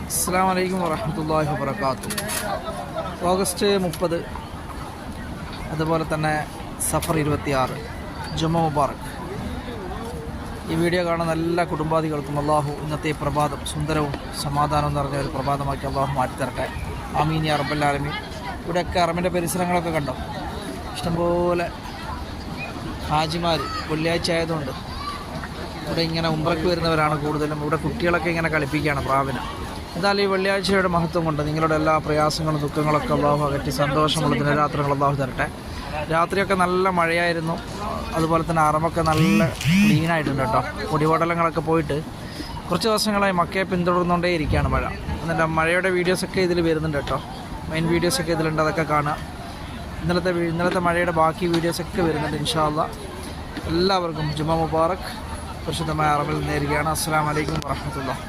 അസ്സലാമു അലൈക്കും വറഹ്മത്തുള്ളാഹി വബറകാതുഹു. ഓഗസ്റ്റ് 30, അതുപോലെ തന്നെ സഫർ 26, ജുമ മുബാറക്. ഈ വീഡിയോ കാണുന്ന എല്ലാ കുടുംബാദികൾക്കും അള്ളാഹു ഇന്നത്തെ പ്രഭാതം സുന്ദരവും സമാധാനവും നിറഞ്ഞ ഒരു പ്രഭാതമാക്കി അള്ളാഹു മാറ്റിത്തരട്ടെ. ആമീൻ യാ റബ്ബൽ ആലമീൻ. ഇവിടെയൊക്കെ അറമിൻ്റെ പരിസരങ്ങളൊക്കെ കണ്ടോ, ഇഷ്ടംപോലെ ഹാജിമാർ. വെള്ളിയാഴ്ച ആയതുകൊണ്ട് ഇവിടെ ഇങ്ങനെ ഉംറയ്ക്ക് വരുന്നവരാണ് കൂടുതലും. ഇവിടെ കുട്ടികളൊക്കെ ഇങ്ങനെ കളിപ്പിക്കുകയാണ് പ്രാവിനെ. എന്തായാലും ഈ വെള്ളിയാഴ്ചയുടെ മഹത്വം കൊണ്ട് നിങ്ങളുടെ എല്ലാ പ്രയാസങ്ങളും ദുഃഖങ്ങളൊക്കെ അള്ളാഹു അകറ്റി സന്തോഷമുള്ള ദിനരാത്രങ്ങൾ അള്ളാഹു തരട്ടെ. രാത്രിയൊക്കെ നല്ല മഴയായിരുന്നു, അതുപോലെ തന്നെ അറമൊക്കെ നല്ല ക്ലീനായിട്ടുണ്ട് കേട്ടോ. പൊടിപടലങ്ങളൊക്കെ പോയിട്ട് കുറച്ച് ദിവസങ്ങളായി മക്കയെ പിന്തുടർന്നുകൊണ്ടേ ഇരിക്കുകയാണ് മഴ. എന്നിട്ട് മഴയുടെ വീഡിയോസൊക്കെ ഇതിൽ വരുന്നുണ്ട് കേട്ടോ. മെയിൻ വീഡിയോസൊക്കെ ഇതിലുണ്ട്, അതൊക്കെ കാണാം. ഇന്നലത്തെ മഴയുടെ ബാക്കി വീഡിയോസൊക്കെ വരുന്നുണ്ട് ഇൻഷാ അല്ലാഹ്. എല്ലാവർക്കും ജുമാ മുബാറക്. പരിശുദ്ധമായ അറമിൽ നേരുകയാണ്. അസ്സലാമു അലൈക്കും വറഹ്മത്തുള്ളാഹി.